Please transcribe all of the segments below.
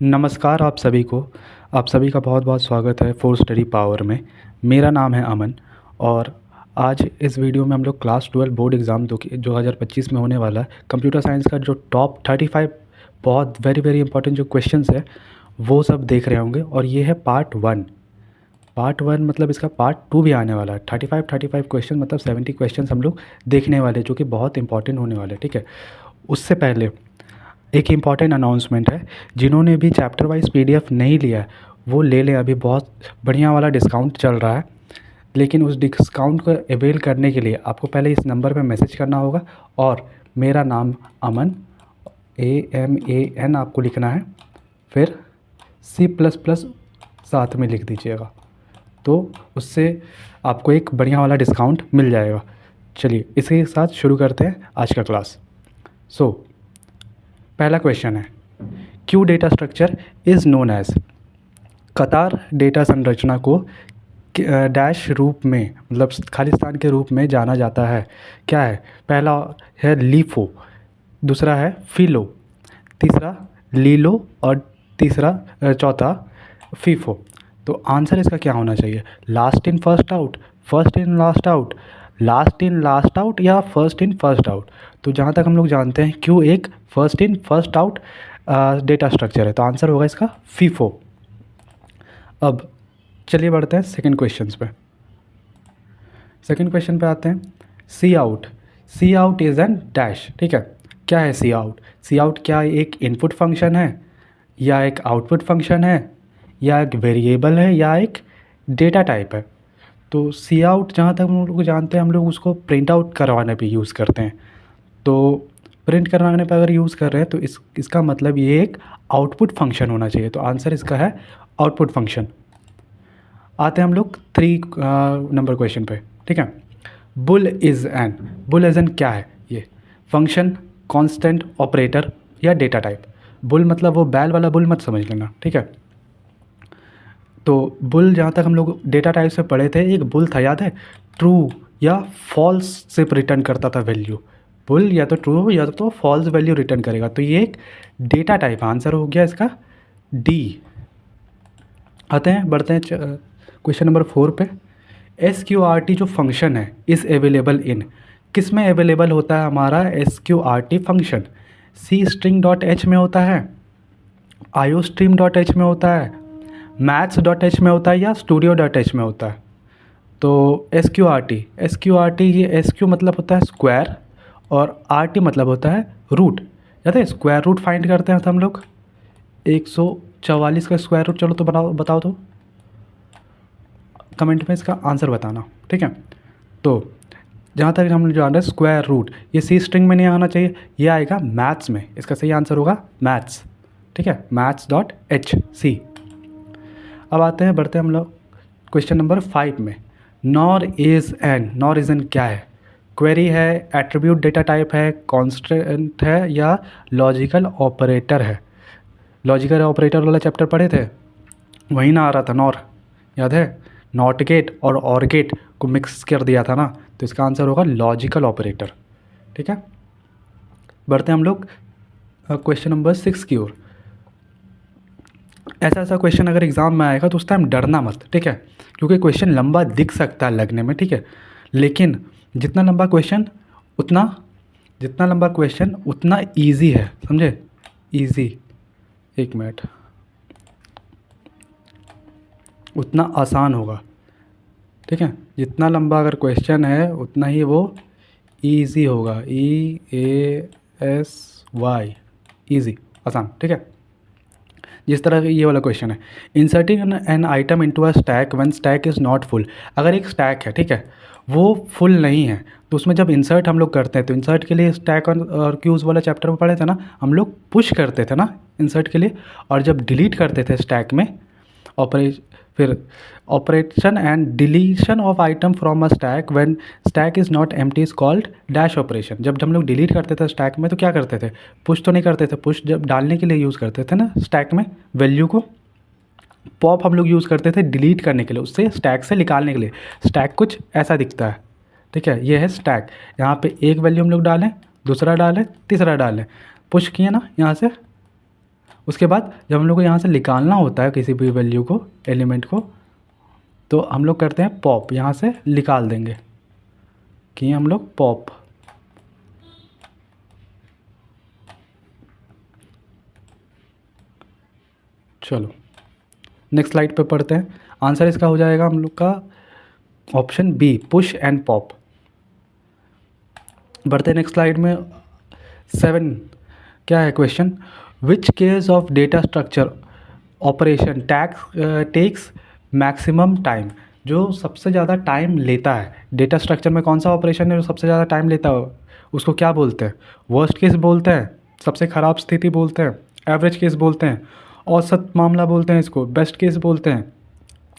नमस्कार आप सभी को। आप सभी का बहुत बहुत स्वागत है फॉर स्टडी पावर में। मेरा नाम है अमन और आज इस वीडियो में हम लोग क्लास 12 बोर्ड एग्ज़ाम 2025 में होने वाला है कंप्यूटर साइंस का जो टॉप 35 बहुत वेरी इंपॉर्टेंट जो क्वेश्चंस है वो सब देख रहे होंगे। और ये है पार्ट 1। पार्ट 1 मतलब इसका पार्ट 2 भी आने वाला है। 35 क्वेश्चन मतलब 70 क्वेश्चन हम लोग देखने वाले जो कि बहुत इंपॉर्टेंट होने वाले, ठीक है। उससे पहले एक इम्पॉर्टेंट अनाउंसमेंट है, जिन्होंने भी चैप्टर वाइज पीडीएफ नहीं लिया है वो ले लें। अभी बहुत बढ़िया वाला डिस्काउंट चल रहा है, लेकिन उस डिस्काउंट को अवेल करने के लिए आपको पहले इस नंबर पे मैसेज करना होगा और मेरा नाम अमन AMAN आपको लिखना है, फिर C++ साथ में लिख दीजिएगा, तो उससे आपको एक बढ़िया वाला डिस्काउंट मिल जाएगा। चलिए इसके साथ शुरू करते हैं आज का क्लास। पहला क्वेश्चन है, queue data structure is known as. कतार डेटा संरचना को डैश रूप में मतलब खाली स्थान के रूप में जाना जाता है। क्या है? पहला है लीफो, दूसरा है फिलो, तीसरा लीलो और चौथा फीफो। तो आंसर इसका क्या होना चाहिए? Last in first out, first in last out, last in last out या फर्स्ट इन फर्स्ट आउट। तो जहाँ तक हम लोग जानते हैं क्यों एक first in first out data structure है, तो आंसर होगा इसका फीफो। अब चलिए बढ़ते हैं सेकंड क्वेश्चन पे। सेकंड क्वेश्चन पे आते हैं। C out, C out is an dash, ठीक है। क्या है सी आउट? सी आउट क्या एक इनपुट फंक्शन है या एक आउटपुट फंक्शन है या एक वेरिएबल है या एक डेटा टाइप है? तो सी आउट जहाँ तक हम लोग जानते हैं हम लोग उसको प्रिंट आउट करवाने पे यूज़ करते हैं। तो प्रिंट करवाने पे अगर यूज़ कर रहे हैं तो इसका मतलब ये एक आउटपुट फंक्शन होना चाहिए। तो आंसर इसका है आउटपुट फंक्शन। आते हैं हम लोग 3 नंबर क्वेश्चन पे, ठीक है। Bull is an, bull is an क्या है? ये फंक्शन, कांस्टेंट, ऑपरेटर या डेटा टाइप। बुल मतलब वो बैल वाला बुल मत समझ लेना, ठीक है। तो बुल जहाँ तक हम लोग डेटा टाइप से पढ़े थे, एक बुल था याद है, ट्रू या फॉल्स से रिटर्न करता था वैल्यू। बुल या तो ट्रू या तो फॉल्स वैल्यू रिटर्न करेगा, तो ये एक डेटा टाइप। आंसर हो गया इसका डी। आते हैं बढ़ते हैं क्वेश्चन नंबर 4 पे। SQRT जो फंक्शन है इज़ अवेलेबल इन, किस में अवेलेबल होता है हमारा SQRT फंक्शन? C string.h में होता है, iostream.h में होता है, maths.h में होता है या studio.h में होता है? तो SQRT ये SQ मतलब होता है स्क्वायर और RT मतलब होता है रूट। याद है स्क्वायर रूट फाइंड करते हैं तो हम लोग 144 का स्क्वायर रूट। चलो तो बताओ तो कमेंट में इसका आंसर बताना, ठीक है। तो जहाँ तक हम जान रहे हैं स्क्वायर रूट ये सी स्ट्रिंग में नहीं आना चाहिए, ये आएगा मैथ्स में। इसका सही आंसर होगा मैथ्स, ठीक है, maths.h। अब आते हैं बढ़ते हैं हम लोग क्वेश्चन नंबर 5 में। नॉर इज़ एन क्या है? क्वेरी है, एट्रीब्यूट डेटा टाइप है, कांस्टेंट है या लॉजिकल ऑपरेटर है? लॉजिकल ऑपरेटर वाला चैप्टर पढ़े थे, वहीं ना आ रहा था नॉर, याद है? नॉट गेट और ऑर गेट को मिक्स कर दिया था ना, तो इसका आंसर होगा लॉजिकल ऑपरेटर, ठीक है। बढ़ते हैं हम लोग क्वेश्चन नंबर 6 की ओर। ऐसा क्वेश्चन अगर एग्ज़ाम में आएगा तो उस टाइम डरना मत, ठीक है, क्योंकि क्वेश्चन लंबा दिख सकता है लगने में, ठीक है, लेकिन जितना लंबा क्वेश्चन उतना ईजी है, समझे? ईजी, एक मिनट, उतना आसान होगा, ठीक है। जितना लंबा अगर क्वेश्चन है उतना ही वो ईजी होगा, EASY, ईजी, आसान, ठीक है। जिस तरह ये वाला क्वेश्चन है, inserting an item into a stack when stack is not full. अगर एक स्टैक है, ठीक है, वो फुल नहीं है, तो उसमें जब इंसर्ट हम लोग करते हैं तो इंसर्ट के लिए स्टैक और क्यूज़ वाला चैप्टर में पढ़े थे ना, हम लोग पुश करते थे ना इंसर्ट के लिए, और जब डिलीट करते थे स्टैक में फिर operation and deletion of item from a stack when stack is not empty is called dash operation. जब हम लोग डिलीट करते थे स्टैक में तो क्या करते थे? पुश तो नहीं करते थे, पुश जब डालने के लिए यूज़ करते थे ना स्टैक में वैल्यू को। पॉप हम लोग यूज़ करते थे डिलीट करने के लिए, उससे स्टैक से निकालने के लिए। स्टैक कुछ ऐसा दिखता है, ठीक है, ये है स्टैक। यहाँ पे एक वैल्यू हम लोग डालें, दूसरा डालें, तीसरा डालें, पुश किए ना यहाँ से। उसके बाद जब हम लोग को यहाँ से निकालना होता है किसी भी वैल्यू को, एलिमेंट को, तो हम लोग करते हैं पॉप, यहाँ से निकाल देंगे कि हम लोग पॉप। चलो नेक्स्ट स्लाइड पे पढ़ते हैं। आंसर इसका हो जाएगा हम लोग का option B, push and pop. बढ़ते हैं नेक्स्ट स्लाइड में। 7 क्या है question, which case of data structure operation takes maximum time. जो सबसे ज़्यादा टाइम लेता है डेटा स्ट्रक्चर में, कौन सा ऑपरेशन है जो सबसे ज़्यादा टाइम लेता है, उसको क्या बोलते हैं? वर्स्ट केस बोलते हैं, सबसे ख़राब स्थिति बोलते हैं, एवरेज केस बोलते हैं, औसत मामला बोलते हैं, इसको बेस्ट केस बोलते हैं,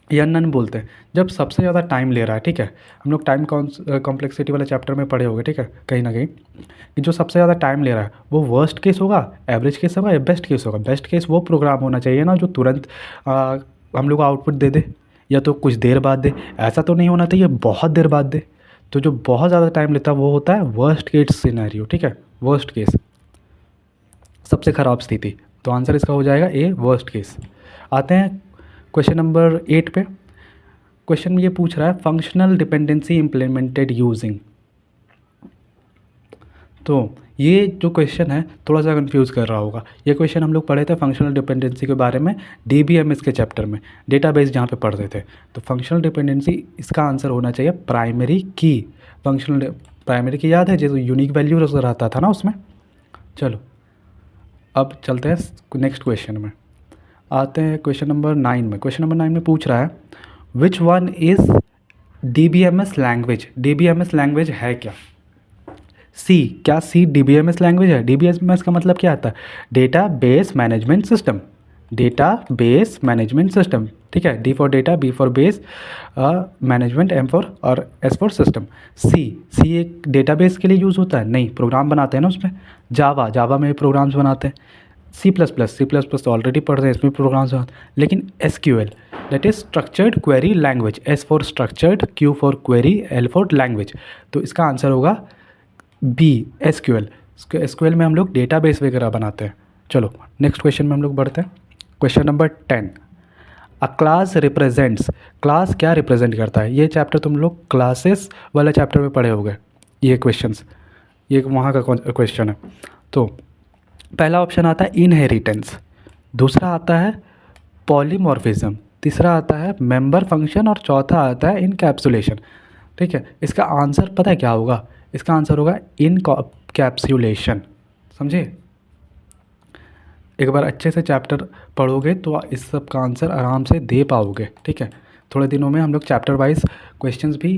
या नन बोलते हैं। जब सबसे ज़्यादा टाइम ले रहा है, ठीक है, हम लोग टाइम कॉम्प्लेक्सिटी वाले चैप्टर में पढ़े होंगे, ठीक है, कहीं ना कहीं, कि जो सबसे ज़्यादा टाइम ले रहा है वो वर्स्ट केस होगा, एवरेज केस होगा, या बेस्ट केस होगा। बेस्ट केस वो प्रोग्राम होना चाहिए ना जो तुरंत हम लोग आउटपुट दे दे, या तो कुछ देर बाद दे। ऐसा तो नहीं होना चाहिए बहुत देर बाद दे। तो जो बहुत ज़्यादा टाइम लेता है वो होता है वर्स्ट केस सिनेरियो, ठीक है, वर्स्ट केस, सबसे ख़राब स्थिति। तो आंसर इसका हो जाएगा ए, वर्स्ट केस। आते हैं क्वेश्चन नंबर 8 पे। क्वेश्चन ये पूछ रहा है फंक्शनल डिपेंडेंसी इम्प्लीमेंटेड यूजिंग। तो ये जो क्वेश्चन है थोड़ा सा कंफ्यूज कर रहा होगा। ये क्वेश्चन हम लोग पढ़े थे फंक्शनल डिपेंडेंसी के बारे में DBMS के चैप्टर में, डेटाबेस जहाँ पे पढ़ते थे। तो फंक्शनल डिपेंडेंसी इसका आंसर होना चाहिए प्राइमरी की। फंक्शनल प्राइमरी की याद है जो यूनिक वैल्यू रहता था ना उसमें। चलो अब चलते हैं नेक्स्ट क्वेश्चन में। आते हैं क्वेश्चन नंबर 9 में। क्वेश्चन नंबर 9 में पूछ रहा है विच one is DBMS language. DBMS language है क्या? सी, क्या सी DBMS लैंग्वेज है? DBMS का मतलब क्या आता है? Data base management system, data base management system, ठीक है। D for data, B for base, management, M for और S फॉर सिस्टम। सी एक डेटाबेस के लिए यूज़ होता है? नहीं, प्रोग्राम बनाते हैं ना उसमें। जावा में प्रोग्राम्स बनाते हैं। सी प्लस तो ऑलरेडी पढ़ रहे हैं, इसमें प्रोग्राम्स बनाते हैं। लेकिन SQL that is structured query language, S for structured, Q for query, L for language. तो इसका आंसर होगा बी, SQL। SQL में हम लोग डेटाबेस वगैरह बनाते हैं। चलो नेक्स्ट क्वेश्चन में हम लोग बढ़ते हैं। क्वेश्चन नंबर 10, अ क्लास रिप्रेजेंट्स। क्लास क्या रिप्रेजेंट करता है? ये चैप्टर तुम लोग क्लासेस वाला चैप्टर में पढ़े होंगे। ये क्वेश्चंस, ये वहाँ का क्वेश्चन है। तो पहला ऑप्शन आता है इनहेरिटेंस, दूसरा आता है पॉलीमॉर्फिज्म, तीसरा आता है मेंबर फंक्शन, और चौथा आता है इनकैप्सुलेशन, ठीक है। इसका आंसर पता है क्या होगा? इसका आंसर होगा इनकैप्सुलेशन। समझे? एक बार अच्छे से चैप्टर पढ़ोगे तो इस सब का आंसर आराम से दे पाओगे, ठीक है। थोड़े दिनों में हम लोग चैप्टर वाइज क्वेश्चंस भी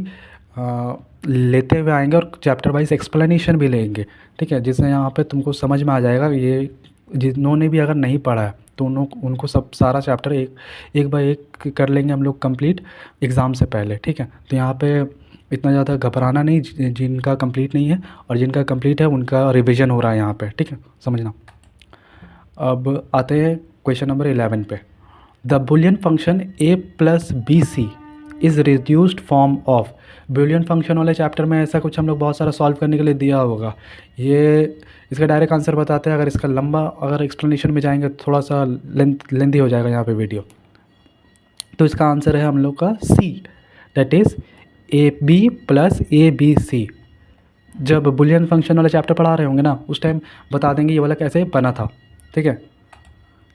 लेते हुए आएंगे और चैप्टर वाइज एक्सप्लेनेशन भी लेंगे, ठीक है, जिससे यहाँ पे तुमको समझ में आ जाएगा। ये जिन्होंने भी अगर नहीं पढ़ा है तो उनको सब सारा चैप्टर एक बाय एक कर लेंगे हम लोग कंप्लीट एग्ज़ाम से पहले, ठीक है। तो यहाँ पे इतना ज़्यादा घबराना नहीं, जिनका कंप्लीट नहीं है और जिनका कंप्लीट है उनका रिविज़न हो रहा है यहाँ पे, ठीक है, समझना। अब आते हैं क्वेश्चन नंबर 11 पे। The Boolean function a plus B C is reduced form of. Boolean function वाले चैप्टर में ऐसा कुछ हम लोग बहुत सारा सॉल्व करने के लिए दिया होगा। ये इसका डायरेक्ट आंसर बताते हैं। अगर इसका लंबा अगर एक्सप्लेनेशन में जाएंगे तो थोड़ा सा लेंथी हो जाएगा यहाँ पे वीडियो। तो इसका आंसर है हम लोग का C, that is AB plus ABC। जब बुलियन फंक्शन वाला चैप्टर पढ़ा रहे होंगे ना उस टाइम बता देंगे ये वाला कैसे बना था, ठीक है।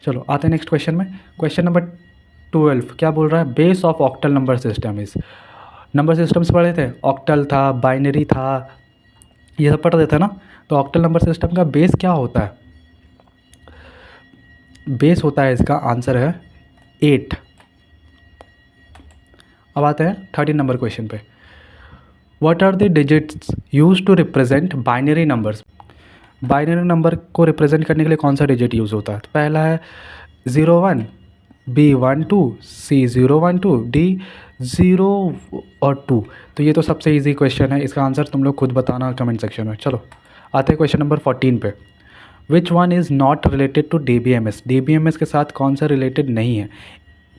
चलो आते हैं नेक्स्ट क्वेश्चन में। क्वेश्चन नंबर 12 क्या बोल रहा है? Base of octal number system is. Number systems पढ़े थे, ऑक्टल था, बाइनरी था, ये सब पढ़ देते ना। तो ऑक्टल नंबर सिस्टम का बेस क्या होता है? बेस होता है, इसका आंसर है 8। अब आते हैं 13 नंबर क्वेश्चन पे। What are the digits use to represent binary numbers. Binary number को रिप्रेजेंट करने के लिए कौन सा डिजिट यूज़ होता है? तो पहला है 01, B 12, C 012, D 0 और 2। तो ये तो सबसे इजी क्वेश्चन है, इसका आंसर तुम लोग खुद बताना कमेंट सेक्शन में। चलो आते हैं क्वेश्चन नंबर 14 पे। Which one is not related to DBMS। DBMS के साथ कौन सा रिलेटेड नहीं है?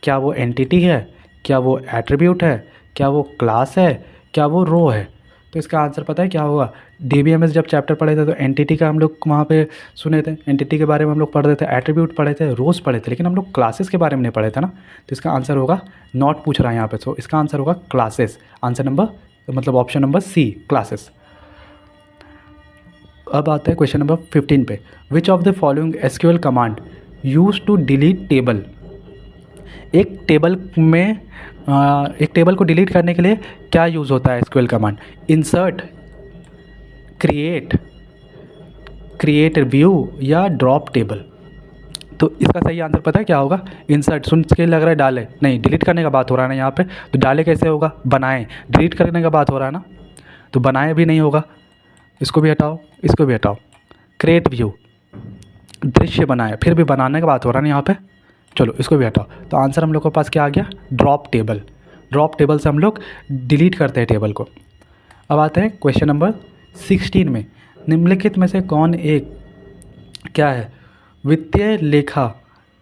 क्या वो एंटिटी है, क्या वो एट्रीब्यूट है, क्या वो क्लास है, क्या वो रो है? तो इसका आंसर पता है क्या होगा? DBMS जब चैप्टर पढ़े थे तो एंटिटी का हम लोग वहाँ पे सुने थे, एंटिटी के बारे में हम लोग पढ़ रहे थे, एट्रीब्यूट पढ़े थे, रोज पढ़े थे, लेकिन हम लोग क्लासेस के बारे में नहीं पढ़े थे ना। तो इसका आंसर होगा, नॉट पूछ रहा है यहाँ पे, तो इसका आंसर होगा क्लासेस। आंसर नंबर मतलब ऑप्शन नंबर सी, क्लासेस। अब आता है क्वेश्चन नंबर 15 पे। Which of the following SQL command use to delete table? एक टेबल को डिलीट करने के लिए क्या यूज़ होता है SQL command? Insert, create view या ड्रॉप टेबल? तो इसका सही आंसर पता है क्या होगा? इंसर्ट। सुन के लग रहा है डाले, नहीं, डिलीट करने का बात हो रहा है ना यहाँ पे, तो डाले कैसे होगा? बनाएं। डिलीट करने का बात हो रहा है ना, तो बनाए भी नहीं होगा, इसको भी हटाओ, इसको भी हटाओ। क्रिएट व्यू, दृश्य बनाए, फिर भी बनाने का बात हो रहा है ना यहाँ पे, चलो इसको भी हटाओ। तो आंसर हम लोग के पास क्या आ गया? Drop table. ड्रॉप टेबल से हम लोग डिलीट करते हैं टेबल को। अब आते हैं क्वेश्चन नंबर 16 में। निम्नलिखित में से कौन एक क्या है? वित्तीय लेखा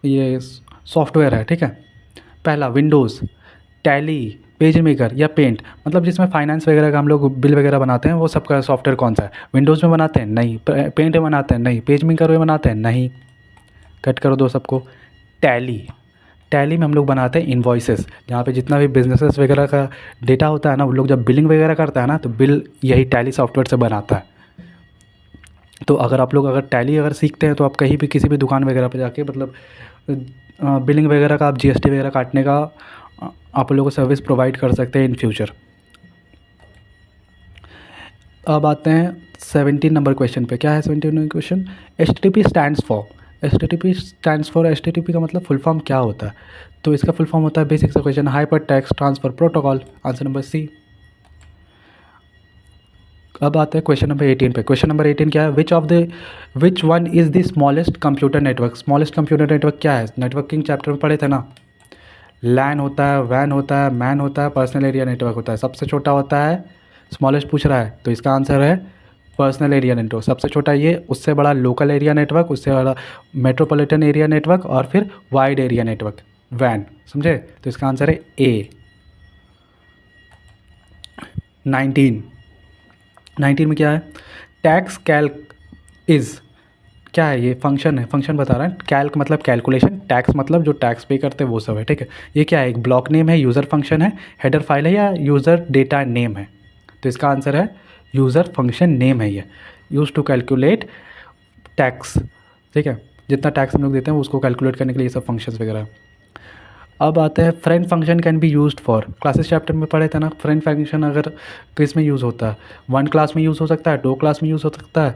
ये सॉफ्टवेयर है, ठीक है। पहला विंडोज़, टैली, पेज मेकर या पेंट, मतलब जिसमें फाइनेंस वगैरह का हम लोग बिल वगैरह बनाते हैं, वो सबका सॉफ्टवेयर कौन सा है? विंडोज़ में बनाते हैं? नहीं। पेंट में बनाते हैं? नहीं। पेज मेकर में बनाते हैं? नहीं। कट कर दो सबको। टैली में हम लोग बनाते हैं इन्वॉइसेस, जहाँ पे जितना भी बिजनेसेस वगैरह का डेटा होता है ना, वो लोग जब बिलिंग वगैरह करता है ना, तो बिल यही टैली सॉफ्टवेयर से बनाता है। तो अगर आप लोग अगर टैली अगर सीखते हैं तो आप कहीं भी किसी भी दुकान वगैरह पे जाके मतलब बिलिंग वगैरह का, आप GST वगैरह काटने का आप लोगों को सर्विस प्रोवाइड कर सकते हैं इन फ्यूचर। अब आते हैं 17 नंबर क्वेश्चन पे। क्या है 17 number question? HTTP stands for. HTTP का मतलब फुल फॉर्म क्या होता है? तो इसका फुल फॉर्म होता है, बेसिक सा question, hypertext transfer protocol. Answer number C. अब आते हैं क्वेश्चन नंबर 18 पे। क्वेश्चन नंबर 18 क्या है? विच one is the smallest computer network? Smallest computer network क्या है? नेटवर्किंग चैप्टर में पढ़े थे ना। लैन होता है, वैन होता है, मैन होता है, पर्सनल एरिया नेटवर्क होता है। सबसे छोटा होता है, स्मॉलेस्ट पूछ रहा है, तो इसका आंसर है पर्सनल एरिया नेटवर्क। सबसे छोटा ये, उससे बड़ा लोकल एरिया नेटवर्क, उससे बड़ा मेट्रोपॉलिटन एरिया नेटवर्क, और फिर वाइड एरिया नेटवर्क, वैन। समझे? तो इसका आंसर है ए। 19 में क्या है? टैक्स कैल्क इज़, क्या है ये? फंक्शन है, फंक्शन बता रहा है। कैल्क मतलब कैलकुलेशन, टैक्स मतलब जो टैक्स पे करते हैं वो सब है, ठीक है। ये क्या है? एक ब्लॉक नेम है, यूज़र फंक्शन है, हेडर फाइल है, या यूज़र डेटा नेम है? तो इसका आंसर है यूज़र फंक्शन नेम है ये, यूज़ टू कैलकुलेट टैक्स, ठीक है। जितना टैक्स हम लोग देते हैं उसको कैलकुलेट करने के लिए ये सब फंक्शंस वगैरह है। अब आते हैं friend function can be used for. Classes chapter में पढ़े थे ना, फ्रेंड फंक्शन अगर किस में यूज़ होता है? 1 क्लास में यूज़ हो सकता है, 2 क्लास में यूज़ हो सकता है,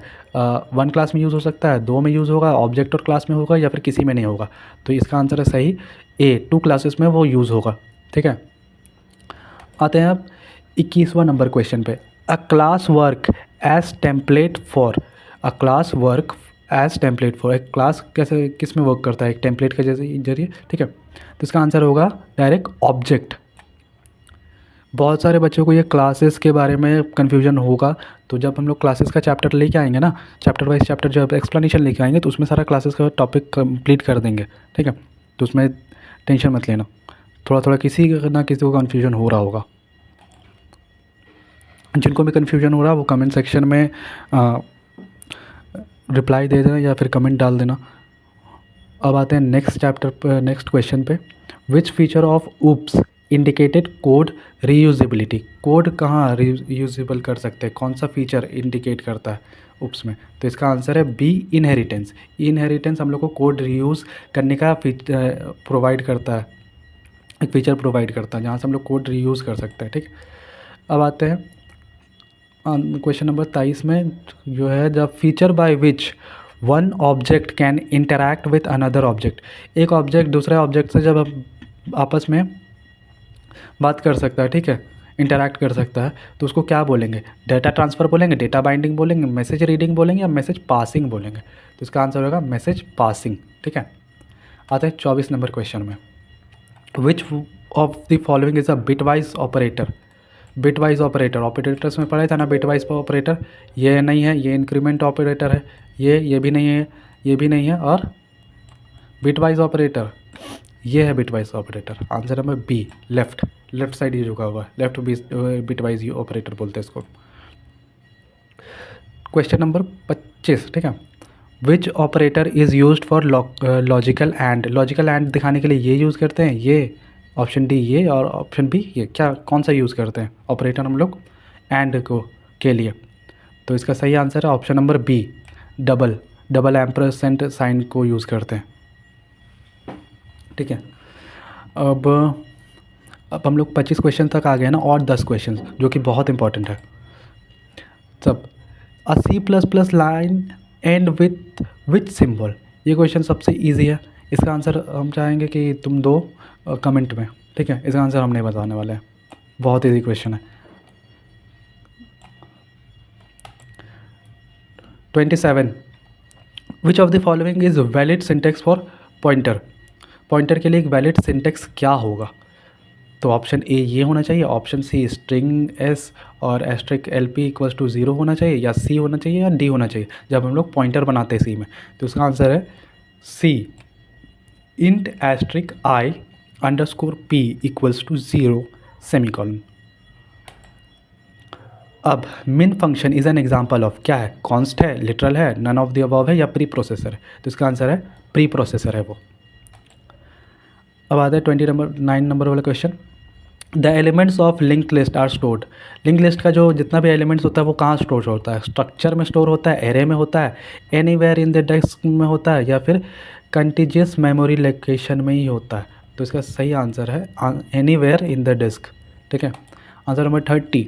1 क्लास में यूज़ हो सकता है, 2 में यूज़ होगा, ऑब्जेक्ट और क्लास में होगा, या फिर किसी में नहीं होगा। तो इसका आंसर है सही ए, 2 क्लासेस में वो यूज़ होगा, ठीक है। आते हैं अब 21वां नंबर क्वेश्चन पे। A class work as template for. A class work as template for, एक क्लास कैसे किस में वर्क करता है? एक टेम्पलेट के जरिए, ठीक है। तो इसका आंसर होगा डायरेक्ट ऑब्जेक्ट। बहुत सारे बच्चों को ये क्लासेस के बारे में कन्फ्यूजन होगा, तो जब हम लोग क्लासेस का चैप्टर लेके आएंगे ना, चैप्टर वाइज चैप्टर जब एक्सप्लेनेशन लेके आएंगे, तो उसमें सारा क्लासेस का टॉपिक कंप्लीट कर देंगे, ठीक है। तो उसमें टेंशन मत लेना, थोड़ा थोड़ा किसी ना किसी को कन्फ्यूजन हो रहा होगा। जिनको भी कन्फ्यूजन हो रहा है वो कमेंट सेक्शन में रिप्लाई दे देना या फिर कमेंट डाल देना। अब आते हैं नेक्स्ट चैप्टर पर, नेक्स्ट क्वेश्चन पे। Which feature of oops indicated code reusability? Code कहाँ रीयूजेबल कर सकते हैं? कौन सा फीचर इंडिकेट करता है ऊप्स में? तो इसका आंसर है बी, इनहेरिटेंस। इनहेरिटेंस हम लोग को कोड रीयूज़ करने का प्रोवाइड करता है, एक फीचर प्रोवाइड करता है जहाँ से हम लोग कोड रीयूज़ कर सकते हैं, ठीक। अब आते हैं क्वेश्चन नंबर 23 में, जो है the feature by which one object can interact with another object. एक ऑब्जेक्ट दूसरे ऑब्जेक्ट से जब हम आपस में बात कर सकता है, ठीक है, इंटरैक्ट कर सकता है, तो उसको क्या बोलेंगे? डेटा ट्रांसफ़र बोलेंगे, डेटा बाइंडिंग बोलेंगे, मैसेज रीडिंग बोलेंगे, या मैसेज पासिंग बोलेंगे? तो इसका आंसर होगा मैसेज पासिंग, ठीक है। आते हैं 24 नंबर क्वेश्चन में। विच of the following is a bitwise operator? Bitwise operator, operators में पढ़ा था ना बिटवाइज ऑपरेटर। ये नहीं है, ये इंक्रीमेंट ऑपरेटर है, ये भी नहीं है, ये भी नहीं है, और बिटवाइज ऑपरेटर ये है bitwise operator. Answer number B, left side ये झुका हुआ है, लेफ्ट बिटवाइज ऑपरेटर बोलते हैं इसको। क्वेश्चन नंबर 25, ठीक है। Which operator is use for logical and, logical and दिखाने के लिए ये यूज़ करते हैं, ये ऑप्शन डी ये और ऑप्शन बी ये, क्या कौन सा यूज़ करते हैं ऑपरेटर हम लोग एंड को के लिए? तो इसका सही आंसर है option number B, double ampersand sign को यूज़ करते हैं, ठीक है। अब हम लोग 25 क्वेश्चन तक आ गए ना, और 10 क्वेश्चन जो कि बहुत इंपॉर्टेंट है सब। अ C++ line and with symbol, ये क्वेश्चन सबसे इजी है। इसका आंसर हम चाहेंगे कि तुम दो कमेंट में, ठीक है। इसका आंसर हम नहीं बताने वाले हैं, बहुत इजी क्वेश्चन है। 27, which of the following is valid syntax for pointer, pointer के लिए एक वैलिड सिंटेक्स क्या होगा? तो ऑप्शन ए ये होना चाहिए, ऑप्शन सी स्ट्रिंग एस और एस्ट्रिक LP इक्वल्स टू 0 होना चाहिए, या सी होना चाहिए, या डी होना चाहिए जब हम लोग पॉइंटर बनाते हैं सी में। तो उसका आंसर है C, int asterisk I underscore P equals to 0 semicolon. अब min function is an example of, क्या है, कॉन्स्ट है, लिटरल है, नन ऑफ द अबव है, या प्री प्रोसेसर है? तो इसका आंसर है प्री प्रोसेसर है वो। अब आता है 29 नंबर वाला question. The elements of link list are stored, link list का जो जितना भी एलिमेंट्स होता है वो कहाँ स्टोर होता है? स्ट्रक्चर में स्टोर होता है, एरे में होता है, एनीवेयर इन द डिस्क में होता है, या फिर कंटिजियस मेमोरी लोकेशन में ही होता है? तो इसका सही आंसर है एनीवेयर इन द डिस्क, ठीक है। Answer number 30,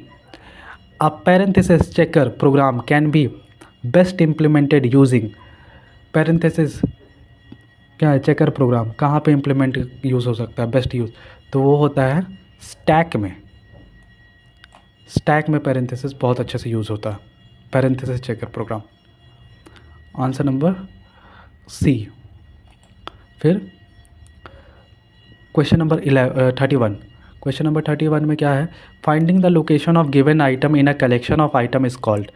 a parenthesis checker program can be best implemented using, parenthesis क्या है, चेकर प्रोग्राम कहाँ पे इम्प्लीमेंट यूज़ हो सकता है बेस्ट यूज़? तो वो होता है स्टैक में, स्टैक में पैरेंथेसिस बहुत अच्छे से यूज़ होता है, parenthesis checker program. Answer number C. फिर क्वेश्चन नंबर 31, क्वेश्चन नंबर 31 में क्या है, finding the location of given item in a collection of item is called,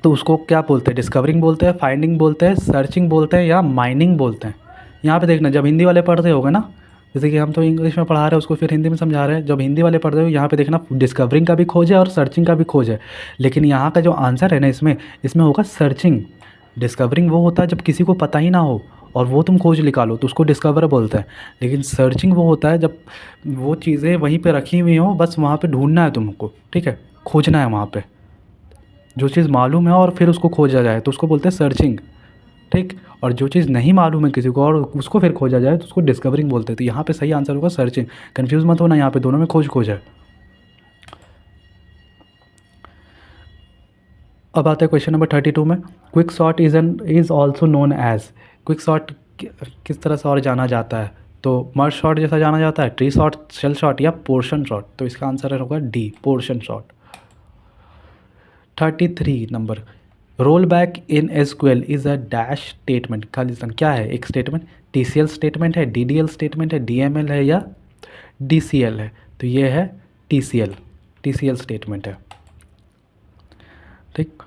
तो उसको क्या बोलते हैं? डिस्कवरिंग बोलते हैं, फाइंडिंग बोलते हैं, सर्चिंग बोलते हैं, या माइनिंग बोलते हैं? यहाँ पे देखना, जब हिंदी वाले पढ़ते होगे ना, जैसे कि हम तो इंग्लिश में पढ़ा रहे हैं उसको फिर हिंदी में समझा रहे हैं, जब हिंदी वाले पढ़ते हो यहाँ पे देखना डिस्कवरिंग का भी खोज है और सर्चिंग का भी खोज है, लेकिन यहाँ का जो आंसर है ना इसमें होगा सर्चिंग। डिस्कवरिंग वो होता है जब किसी को पता ही ना हो और वो तुम खोज निकालो तो उसको डिस्कवर बोलते हैं, लेकिन सर्चिंग वो होता है जब वो चीज़ें वहीं पे रखी हुई हों, बस वहाँ पे ढूंढना है तुमको, ठीक है, खोजना है वहाँ पे, जो चीज़ मालूम है और फिर उसको खोजा जाए तो उसको बोलते हैं सर्चिंग, ठीक। और जो चीज़ नहीं मालूम है किसी को और उसको फिर खोजा जाए तो उसको डिस्कवरिंग बोलते हैं। तो यहाँ पे सही आंसर होगा सर्चिंग, कंफ्यूज मत होना, यहाँ पे दोनों में खोज है। अब आता है क्वेश्चन नंबर 32 में, quick sort is also known as, quick sort किस तरह से और जाना जाता है? तो मर्ज सॉर्ट जैसा जाना जाता है, ट्री सॉर्ट, शेल सॉर्ट, या पोर्शन सॉर्ट? तो इसका आंसर होगा D, portion sort. 33 number, roll back in SQL is a dash statement, Khalistan क्या है? एक स्टेटमेंट, TCL स्टेटमेंट है, DDL स्टेटमेंट है, DML है, या DCL है? तो ये है TCL स्टेटमेंट है, ठीक।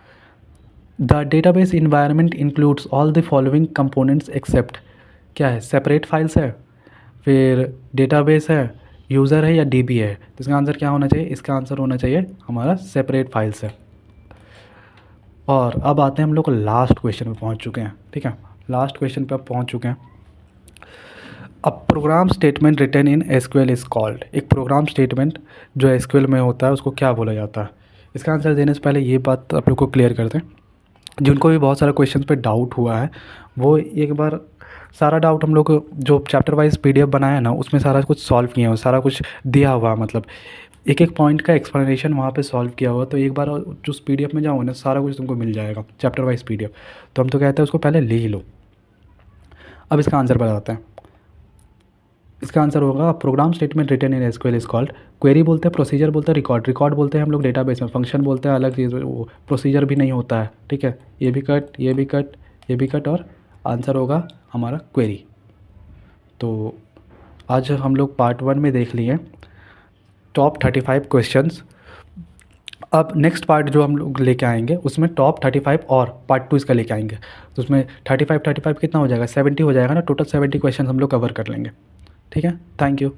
The database environment includes all the following components except, क्या है? सेपरेट फाइल्स है, फिर डेटाबेस है, यूज़र है, या DB है? तो इसका आंसर क्या होना चाहिए? इसका आंसर होना चाहिए हमारा सेपरेट फाइल्स है। और अब आते हैं हम लोग लास्ट क्वेश्चन पे पहुंच चुके हैं, ठीक है, लास्ट क्वेश्चन पे अब पहुंच चुके हैं। अब program statement written in SQL is called, एक प्रोग्राम स्टेटमेंट जो SQL में होता है उसको क्या बोला जाता है? इसका आंसर देने से पहले ये बात आप लोग को क्लियर कर दें, जिनको भी बहुत सारा क्वेश्चन पे डाउट हुआ है वो एक बार सारा डाउट हम लोग जो चैप्टर वाइज PDF बनाया है ना उसमें सारा कुछ सॉल्व किया हुआ, सारा कुछ दिया हुआ, मतलब एक एक पॉइंट का एक्सप्लेनेशन वहाँ पे सॉल्व किया हुआ। तो एक बार जो उस PDF में जाओ ना सारा कुछ तुमको मिल जाएगा, चैप्टर वाइज PDF। तो हम तो कहते हैं उसको पहले ले ही लो। अब इसका आंसर बताते हैं। इसका आंसर होगा program statement written in SQL is called, query बोलते हैं, प्रोसीजर बोलते हैं, रिकॉर्ड बोलते हैं हम लोग डेटाबेस में, फंक्शन बोलते हैं अलग चीज़, वो प्रोसीजर भी नहीं होता है, ठीक है। ये भी कट, ये भी कट, ये भी कट, और आंसर होगा हमारा क्वेरी। तो आज हम लोग पार्ट 1 में देख लिए टॉप 35 क्वेश्चंस। अब नेक्स्ट पार्ट जो हम लोग लेके आएंगे उसमें टॉप 35 और पार्ट 2 इसका लेके आएंगे। तो उसमें 35 कितना हो जाएगा? 70 हो जाएगा ना, टोटल 70 क्वेश्चन हम लोग कवर कर लेंगे, ठीक है। Thank you.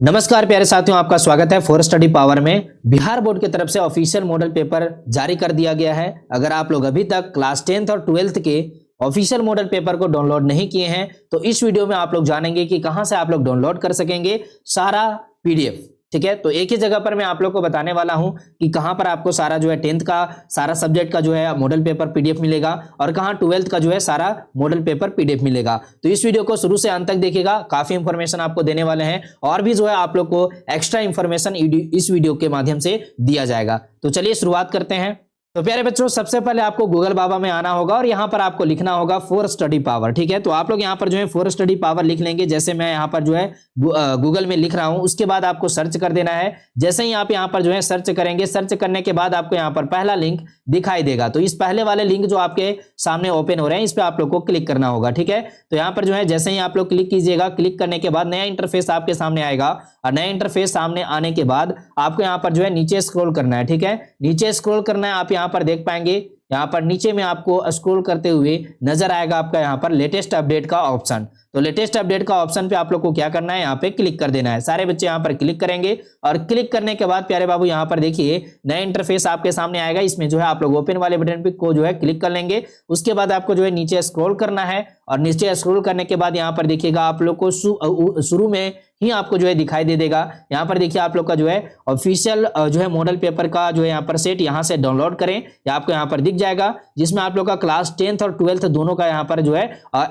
नमस्कार प्यारे साथियों, आपका स्वागत है फॉर स्टडी पावर में। बिहार बोर्ड की तरफ से ऑफिशियल मॉडल पेपर जारी कर दिया गया है। अगर आप लोग अभी तक क्लास 10th और 12th के ऑफिशियल मॉडल पेपर को डाउनलोड नहीं किए हैं तो इस वीडियो में आप लोग जानेंगे कि कहां से आप लोग डाउनलोड कर सकेंगे सारा पीडीएफ। ठीक है, तो एक ही जगह पर मैं आप लोग को बताने वाला हूं कि कहां पर आपको सारा जो है 10th का सारा सब्जेक्ट का जो है मॉडल पेपर पीडीएफ मिलेगा और कहां 12th का जो है सारा मॉडल पेपर पीडीएफ मिलेगा। तो इस वीडियो को शुरू से अंत तक देखिएगा, काफी इंफॉर्मेशन आपको देने वाले हैं और भी जो है आप लोग को एक्स्ट्रा इंफॉर्मेशन इस वीडियो के माध्यम से दिया जाएगा। तो चलिए शुरुआत करते हैं। तो प्यारे बच्चों, सबसे पहले आपको गूगल बाबा में आना होगा और यहां पर आपको लिखना होगा फॉर स्टडी पावर। ठीक है, तो आप लोग यहां पर जो है फॉर स्टडी पावर लिख लेंगे, जैसे मैं यहां पर जो है गूगल में लिख रहा हूं। उसके बाद आपको सर्च कर देना है। जैसे ही आप यहां पर जो है सर्च करेंगे, सर्च करने के बाद आपको यहां पर पहला लिंक दिखाई देगा। तो इस पहले वाले लिंक जो आपके सामने ओपन हो रहे हैं, इस पर आप लोग को क्लिक करना होगा। ठीक है, तो यहां पर जो है जैसे ही आप लोग क्लिक कीजिएगा, क्लिक करने के बाद नया इंटरफेस आपके सामने आएगा और नया इंटरफेस सामने आने के बाद आपको यहां पर जो है नीचे स्क्रॉल करना है। ठीक है, नीचे स्क्रॉल करना है। आप यहां पर देख पाएंगे, यहां पर नीचे में आपको स्क्रॉल करते हुए नजर आएगा आपका यहां पर लेटेस्ट अपडेट का ऑप्शन। तो लेटेस्ट अपडेट का ऑप्शन पे आप लोग को क्या करना है, यहाँ पे क्लिक कर देना है। सारे बच्चे यहाँ पर क्लिक करेंगे और क्लिक करने के बाद प्यारे बाबू यहाँ पर देखिए नया इंटरफेस आपके सामने आएगा। इसमें जो है आप लोग ओपन वाले बटन पे को जो है क्लिक कर लेंगे। उसके बाद आपको जो है नीचे स्क्रॉल करना है और नीचे स्क्रॉल करने के बाद यहाँ पर देखिएगा आप लोग को शुरू में ही आपको जो है दिखाई दे देगा। यहाँ पर देखिए आप लोग का जो है ऑफिशियल जो है मॉडल पेपर का जो है यहाँ पर सेट यहाँ से डाउनलोड करें, या आपको यहाँ पर दिख जाएगा, जिसमें आप लोग का क्लास 10th और 12th दोनों का यहाँ पर जो है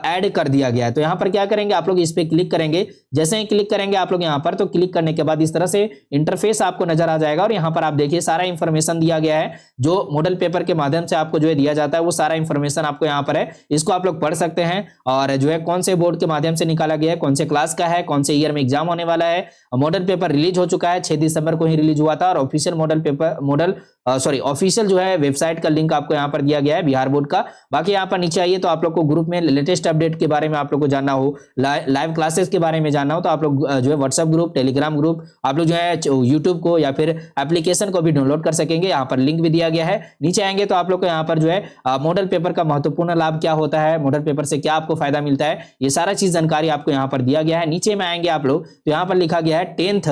ऐड कर दिया गया है। तो यहाँ पर क्या करेंगे, आप लोग इस पे क्लिक करेंगे। जैसे ही क्लिक करेंगे आप लोग यहाँ पर, तो क्लिक करने के बाद इस तरह से इंटरफेस आपको नजर आ जाएगा और यहाँ पर आप देखिए सारा इंफॉर्मेशन दिया गया है जो मॉडल पेपर के माध्यम से आपको जो है दिया जाता है। वो सारा इंफॉर्मेशन आपको यहाँ पर है, इसको आप लोग पढ़ सकते हैं और जो है कौन से बोर्ड के माध्यम से निकाला गया है, कौन से क्लास का है, कौन से ईयर में एग्जाम होने वाला है। मॉडल पेपर रिलीज हो चुका है, 6 दिसंबर को ही रिलीज हुआ था और ऑफिशियल ऑफिशियल जो है वेबसाइट का लिंक आपको यहाँ पर दिया गया है बिहार बोर्ड का। बाकी यहाँ पर नीचे आइए तो आप लोग को ग्रुप में लेटेस्ट अपडेट के बारे में आप लोग को जानना हो, लाइव क्लासेस के बारे में जानना हो, तो आप लोग जो है व्हाट्सएप ग्रुप, टेलीग्राम ग्रुप, आप लोग जो है यूट्यूब को या फिर एप्लीकेशन को भी डाउनलोड कर सकेंगे। यहाँ पर लिंक भी दिया गया है। नीचे आएंगे तो आप लोग को यहाँ पर जो है मॉडल पेपर का महत्वपूर्ण लाभ क्या होता है, मॉडल पेपर से क्या आपको फायदा मिलता है, ये सारा चीज जानकारी आपको यहाँ पर दिया गया है। नीचे में आएंगे आप लोग तो यहाँ पर लिखा गया है 10th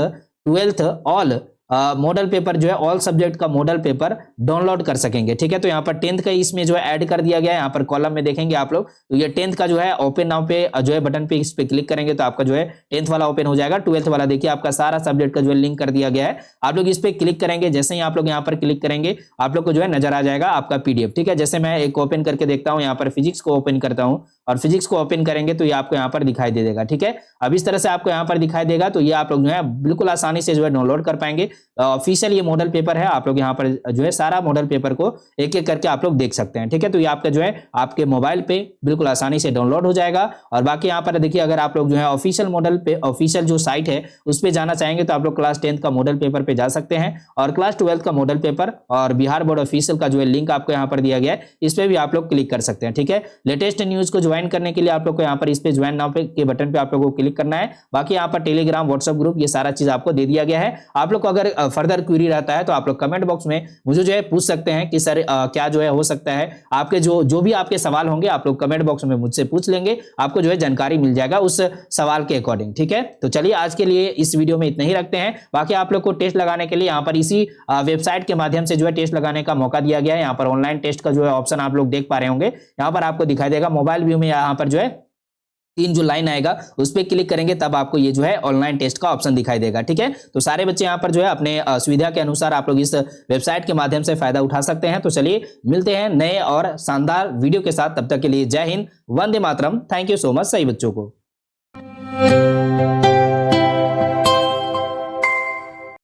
12th all model paper जो है ऑल सब्जेक्ट का मॉडल पेपर डाउनलोड कर सकेंगे। ठीक है, तो यहाँ पर 10th का इसमें जो है ऐड कर दिया गया है। यहाँ पर कॉलम में देखेंगे आप लोग, तो ये 10th का जो है ओपन नाउ पे जो है बटन पे इस पे क्लिक करेंगे तो आपका जो है 10th वाला ओपन हो जाएगा। 12th वाला देखिए आपका सारा सब्जेक्ट का जो है लिंक कर दिया गया है। आप लोग इस पे क्लिक करेंगे, जैसे ही आप लोग यहाँ पर क्लिक करेंगे आप लोग को जो है नजर आ जाएगा आपका पीडीएफ। ठीक है, जैसे मैं एक ओपन करके देखता हूँ, यहाँ पर फिजिक्स को ओपन करता हूँ और फिजिक्स को ओपन करेंगे तो ये आपको यहाँ पर दिखाई दे देगा। ठीक है, अब इस तरह से आपको यहाँ पर दिखाई देगा, तो ये आप लोग जो है बिल्कुल आसानी से जो है डाउनलोड कर पाएंगे। ऑफिशियल ये मॉडल पेपर है, आप लोग यहाँ पर जो है सारा मॉडल पेपर को एक एक करके आप लोग देख सकते हैं। ठीक है, तो ये आपका जो है आपके मोबाइल पे बिल्कुल आसानी से डाउनलोड हो जाएगा। और बाकी यहाँ पर देखिए अगर आप लोग जो है ऑफिशियल मॉडल पे ऑफिशियल जो साइट है उस पर जाना चाहेंगे तो आप लोग क्लास 10th का मॉडल पेपर पे जा सकते हैं और क्लास 12th का मॉडल पेपर और बिहार बोर्ड ऑफिशियल का जो है लिंक आपको यहाँ पर दिया गया है, इस पर भी आप लोग क्लिक कर सकते हैं। ठीक है, लेटेस्ट न्यूज को ज्वाइन करने के लिए आप लोग को यहाँ पर इस पे ज्वाइन नाउ पे के बटन पे आप लोग को क्लिक करना है। बाकी यहाँ पर टेलीग्राम, व्हाट्सएप ग्रुप, ये सारा चीज आपको दे दिया गया है। आप लोग को अगर फर्दर क्वेरी रहता है तो आप लोग कमेंट बॉक्स में मुझे जो है पूछ सकते हैं कि सर क्या जो है हो सकता है, आपके जो भी आपके सवाल होंगे आप लोग कमेंट बॉक्स में मुझसे पूछ लेंगे, आपको जो है जानकारी मिल जाएगा उस सवाल के अकॉर्डिंग। ठीक है, तो चलिए आज के लिए इस वीडियो में इतना ही रखते हैं। बाकी आप लोग को टेस्ट लगाने के लिए यहाँ पर इसी वेबसाइट के माध्यम से जो है टेस्ट लगाने का मौका दिया गया है। यहाँ पर ऑनलाइन टेस्ट का जो है ऑप्शन आप लोग देख पा रहे होंगे, यहाँ पर आपको दिखाई देगा मोबाइल व्यू में। यहाँ पर जो है 3 जो लाइन आएगा उस पर क्लिक करेंगे तब आपको ये जो है ऑनलाइन टेस्ट का ऑप्शन दिखाई देगा। ठीक है, तो सारे बच्चे यहाँ पर जो है अपने सुविधा के अनुसार आप लोग इस वेबसाइट के माध्यम से फायदा उठा सकते हैं। तो चलिए मिलते हैं नए और शानदार वीडियो के साथ, तब तक के लिए जय Hind, Vande Mataram. Thank you so much सही बच्चों को।